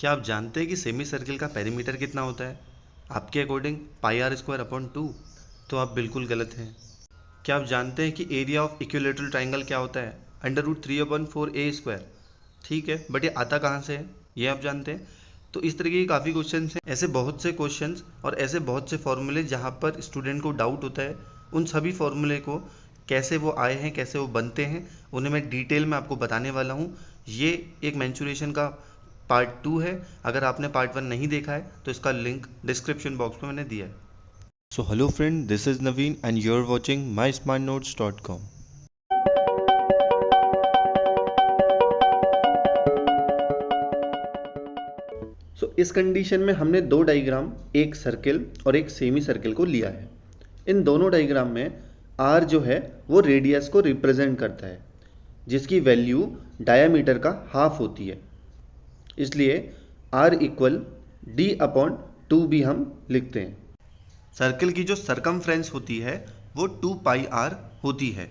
क्या आप जानते हैं कि सेमी सर्किल का पेरीमीटर कितना होता है? आपके according pi r square upon 2? तो आप बिल्कुल गलत हैं। क्या आप जानते हैं कि एरिया ऑफ इक्विलेटरल ट्राइंगल क्या होता है? √3/4 a²। ठीक है, बट ये आता कहाँ से है, ये आप जानते हैं? तो इस तरीके के काफ़ी क्वेश्चन हैं, ऐसे बहुत से क्वेश्चंस और ऐसे बहुत से फॉर्मूले जहाँ पर स्टूडेंट को डाउट होता है। उन सभी फॉर्मूले को कैसे वो आए हैं, कैसे वो बनते हैं, उन्हें मैं डिटेल में आपको बताने वाला हूँ। ये एक मेंसुरेशन का पार्ट 2 है। अगर आपने पार्ट 1 नहीं देखा है तो इसका लिंक डिस्क्रिप्शन बॉक्स में मैंने दिया है। So hello friend, this is Naveen and you're watching mysmartnotes.com. इस कंडीशन में हमने दो डायग्राम, एक सर्किल और एक सेमी सर्किल को लिया है। इन दोनों डायग्राम में r जो है वो रेडियस को रिप्रेजेंट करता है, जिसकी वैल्यू डायामीटर का हाफ होती है। इसलिए r इक्वल d/2 भी हम लिखते हैं। सर्किल की जो सरकमफ्रेंस होती है वो 2πr होती है।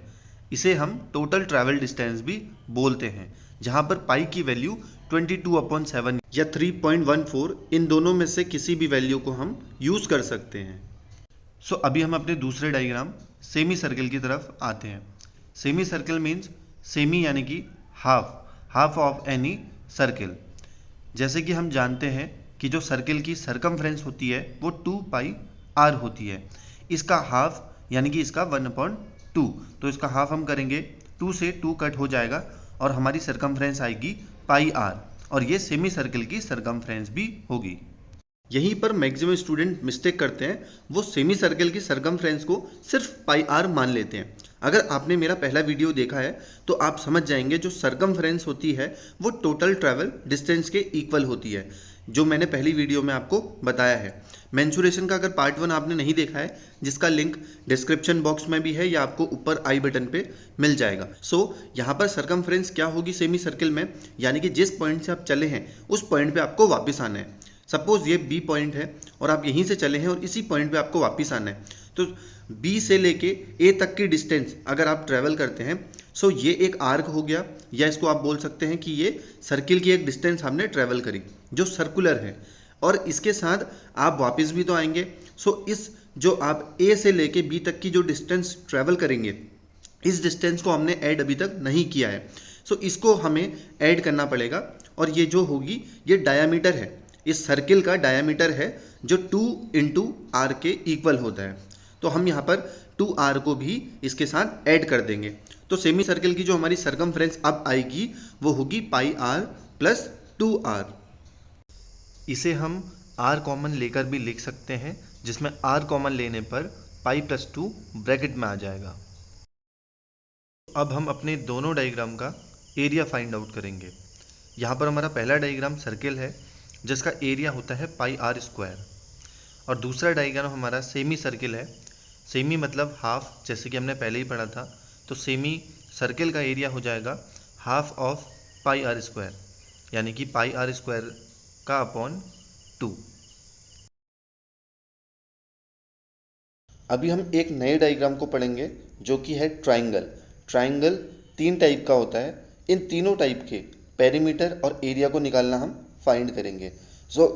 इसे हम टोटल ट्रैवल डिस्टेंस भी बोलते हैं, जहाँ पर पाई की वैल्यू 22/7 या 3.14, इन दोनों में से किसी भी वैल्यू को हम यूज़ कर सकते हैं। अभी हम अपने दूसरे डायग्राम सेमी सर्किल की तरफ आते हैं। सेमी सर्किल मीन्स सेमी यानी कि हाफ ऑफ एनी सर्किल। जैसे कि हम जानते हैं कि जो सर्किल की सरकमफ्रेंस होती है वो 2πr होती है। इसका हाफ यानी कि इसका 1/2, तो इसका हाफ हम करेंगे, 2 से 2 कट हो जाएगा और हमारी सरकमफ्रेंस आएगी πr, और ये सेमी सर्किल की सरकमफ्रेंस भी होगी। यहीं पर मैक्सिमम स्टूडेंट मिस्टेक करते हैं, वो सेमी सर्किल की सरकमफ्रेंस को सिर्फ πr मान लेते हैं। अगर आपने मेरा पहला वीडियो देखा है तो आप समझ जाएंगे जो सरकमफ्रेंस होती है वो टोटल ट्रैवल डिस्टेंस के इक्वल होती है, जो मैंने पहली वीडियो में आपको बताया है। मेंसुरेशन का अगर पार्ट 1 आपने नहीं देखा है, जिसका लिंक डिस्क्रिप्शन बॉक्स में भी है या आपको ऊपर आई बटन पे मिल जाएगा। यहाँ पर सरकमफ्रेंस क्या होगी सेमी सर्किल में, यानी कि जिस पॉइंट से आप चले हैं उस पॉइंट पे आपको वापस आना है। सपोज ये बी पॉइंट है और आप यहीं से चले हैं और इसी पॉइंट पे आपको वापस आना है, तो बी से लेके ए तक की डिस्टेंस अगर आप ट्रेवल करते हैं, ये एक आर्क हो गया, या इसको आप बोल सकते हैं कि ये सर्किल की एक डिस्टेंस हमने ट्रेवल करी जो सर्कुलर है, और इसके साथ आप वापस भी तो आएंगे। इस जो आप ए से लेके बी तक की जो डिस्टेंस ट्रेवल करेंगे, इस डिस्टेंस को हमने ऐड अभी तक नहीं किया है, इसको हमें ऐड करना पड़ेगा। और ये जो होगी ये डायामीटर है, इस सर्किल का डायामीटर है जो 2 × r के इक्वल होता है। तो हम यहाँ पर 2r को भी इसके साथ ऐड कर देंगे। तो सेमी सर्किल की जो हमारी सरकमफ्रेंस अब आएगी वो होगी πr + 2r। इसे हम r कॉमन लेकर भी लिख सकते हैं, जिसमें r कॉमन लेने पर पाई + 2 ब्रैकेट में आ जाएगा। अब हम अपने दोनों डायग्राम का एरिया फाइंड आउट करेंगे। यहाँ पर हमारा पहला डायग्राम सर्किल है जिसका एरिया होता है πr², और दूसरा डायग्राम हमारा सेमी सर्किल है। सेमी मतलब हाफ, जैसे कि हमने पहले ही पढ़ा था। तो सेमी सर्किल का एरिया हो जाएगा हाफ ऑफ πr², यानी कि πr² का अपॉन 2। अभी हम एक नए डायग्राम को पढ़ेंगे जो कि है ट्राइंगल। ट्राइंगल 3 टाइप का होता है। इन तीनों टाइप के पेरीमीटर और एरिया को निकालना हम फाइंड करेंगे।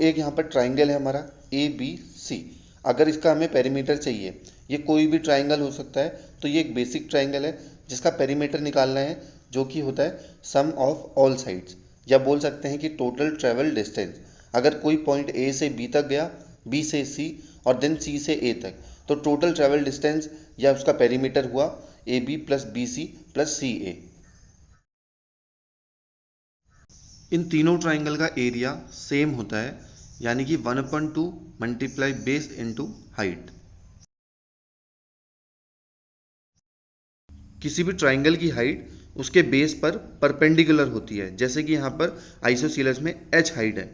एक यहाँ पर ट्राइंगल है हमारा ABC। अगर इसका हमें पेरीमीटर चाहिए, ये कोई भी ट्राइंगल हो सकता है, तो ये एक बेसिक ट्राइंगल है जिसका पेरीमीटर निकालना है, जो कि होता है सम ऑफ ऑल साइड्स, या बोल सकते हैं कि टोटल ट्रेवल डिस्टेंस। अगर कोई पॉइंट A से B तक गया, B से C और देन C से A तक, तो टोटल ट्रेवल डिस्टेंस या उसका पेरीमीटर हुआ AB + BC + CA। इन तीनों ट्राइंगल का एरिया सेम होता है, यानी कि 1/2 मल्टीप्लाई बेस इंटू हाइट। किसी भी ट्राइंगल की हाइट उसके बेस पर परपेंडिकुलर होती है, जैसे कि यहाँ पर आइसोसीलस में h हाइट है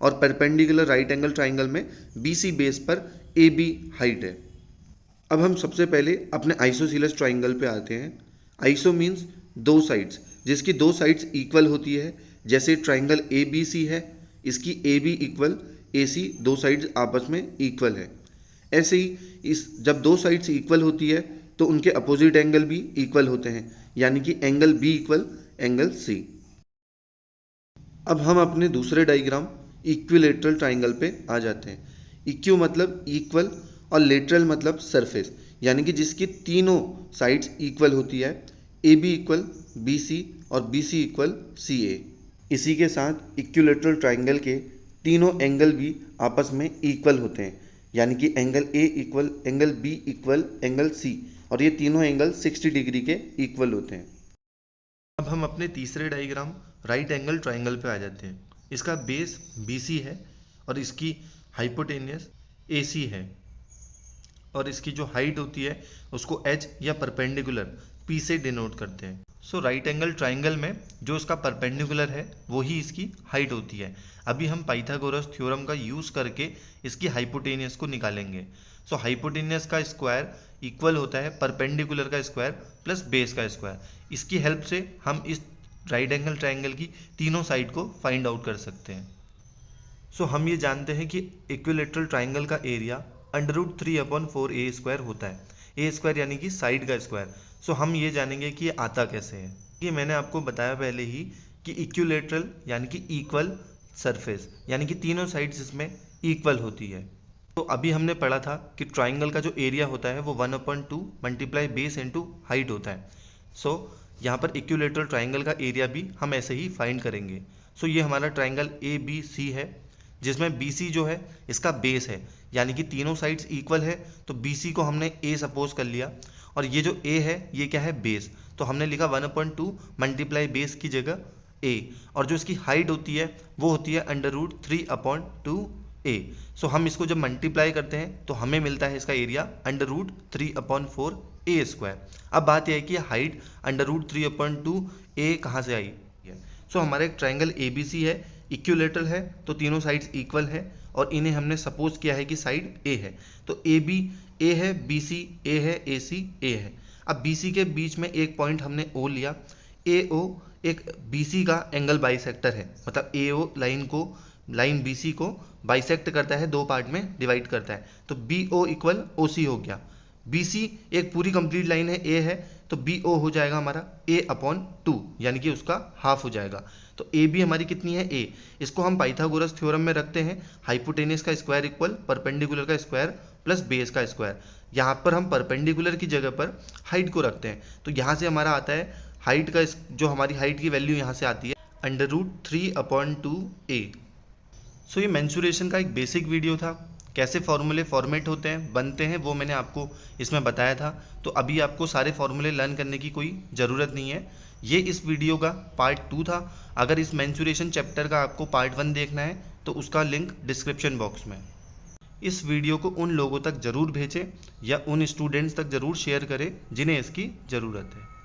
और परपेंडिकुलर राइट एंगल ट्राइंगल में BC बेस पर AB हाइट है। अब हम सबसे पहले अपने आइसोसीलस ट्राइंगल पे आते हैं। आइसो मीन्स दो साइड्स, जिसकी दो साइड्स इक्वल होती है। जैसे ट्राइंगल ABC है, इसकी AB इक्वल AC, दो साइड्स आपस में इक्वल है। ऐसे ही जब दो साइड्स इक्वल होती है तो उनके अपोजिट एंगल भी इक्वल होते हैं, यानी कि angle B equal angle C। अब हम अपने दूसरे डायग्राम इक्विलेटरल ट्राइंगल पे आ जाते हैं। इक्यू मतलब इक्वल और लेटरल मतलब सरफेस, यानी कि जिसकी तीनों साइड्स इक्वल होती है, A B equal B C और बी सी इक्वल सी ए। इसी के साथ इक्विलेटरल ट्राइंगल के तीनों एंगल भी आपस में इक्वल होते हैं, यानी कि angle A equal angle B equal angle C, और ये तीनों एंगल 60 डिग्री के इक्वल होते हैं। अब हम अपने तीसरे डायग्राम राइट एंगल ट्राइंगल पे आ जाते हैं। इसका बेस BC है और इसकी हाइपोटेनियस AC है, और इसकी जो हाइट होती है उसको H या परपेंडिकुलर P से डिनोट करते हैं। सो राइट एंगल ट्राइंगल में जो इसका परपेंडिकुलर है वही इसकी हाइट होती है। अभी हम पाइथागोरस थ्योरम का यूज़ करके इसकी हाइपोटेनियस को निकालेंगे। सो हाइपोटेनियस का स्क्वायर इक्वल होता है परपेंडिकुलर का स्क्वायर प्लस बेस का स्क्वायर। इसकी हेल्प से हम इस राइट एंगल ट्राइंगल की तीनों साइड को फाइंड आउट कर सकते हैं। सो हम ये जानते हैं कि इक्विलेटरल ट्राइंगल का एरिया √3/4a² होता है। ए स्क्वायर यानी कि साइड का स्क्वायर। सो हम ये जानेंगे कि ये आता कैसे है। ये मैंने आपको बताया पहले ही कि इक्विलेटरल यानी कि इक्वल सरफेस, यानी कि तीनों साइड्स इसमें इक्वल होती है। तो अभी हमने पढ़ा था कि ट्राइंगल का जो एरिया होता है वो 1/2 मल्टीप्लाई बेस इंटू हाइट होता है। सो यहाँ पर इक्विलेटरल ट्राइंगल का एरिया भी हम ऐसे ही फाइंड करेंगे। सो ये हमारा ट्राइंगल ABC है, जिसमें BC जो है इसका बेस है, यानी कि तीनों साइड्स इक्वल है, तो BC को हमने A सपोज कर लिया, और ये जो A है ये क्या है, बेस, तो हमने लिखा 1/2 मल्टीप्लाई बेस की जगह A, और जो इसकी हाइट होती है वो होती है √3/2a। सो हम इसको जब मल्टीप्लाई करते हैं तो हमें मिलता है इसका एरिया √3/4a²। अब बात यह है कि हाइट √3/2a कहाँ से आई है। सो हमारा एक ट्राइंगल ABC है, इक्विलेटरल है, तो तीनों साइड्स इक्वल है, और इन्हें हमने सपोज किया है कि साइड A है, तो AB A है, BC A है, AC A है। अब BC के बीच में एक पॉइंट हमने O लिया। AO एक BC का एंगल बाइसेक्टर है, मतलब AO लाइन BC को बाइसेक्ट करता है, दो पार्ट में डिवाइड करता है, तो BO इक्वल OC हो गया। BC एक पूरी कंप्लीट लाइन है, A है, तो BO हो जाएगा हमारा A/2, यानी कि उसका हाफ हो जाएगा। तो AB हमारी कितनी है, A। इसको हम पाइथागोरस थ्योरम में रखते हैं, हाइपोटेनियस का स्क्वायर इक्वल परपेंडिकुलर का स्क्वायर प्लस बेस का स्क्वायर। यहाँ पर हम परपेंडिकुलर की जगह पर हाइट को रखते हैं, तो यहाँ से हमारा आता है हाइट का, जो हमारी हाइट की वैल्यू यहाँ से आती है √3/2a। सो ये मेंसुरेशन का एक बेसिक वीडियो था। कैसे फॉर्मूले फॉर्मेट होते हैं, बनते हैं, वो मैंने आपको इसमें बताया था। तो अभी आपको सारे फॉर्मूले लर्न करने की कोई ज़रूरत नहीं है। ये इस वीडियो का पार्ट 2 था। अगर इस मेंसुरेशन चैप्टर का आपको पार्ट 1 देखना है तो उसका लिंक डिस्क्रिप्शन बॉक्स में। इस वीडियो को उन लोगों तक ज़रूर भेजें या उन स्टूडेंट्स तक ज़रूर शेयर करें जिन्हें इसकी ज़रूरत है।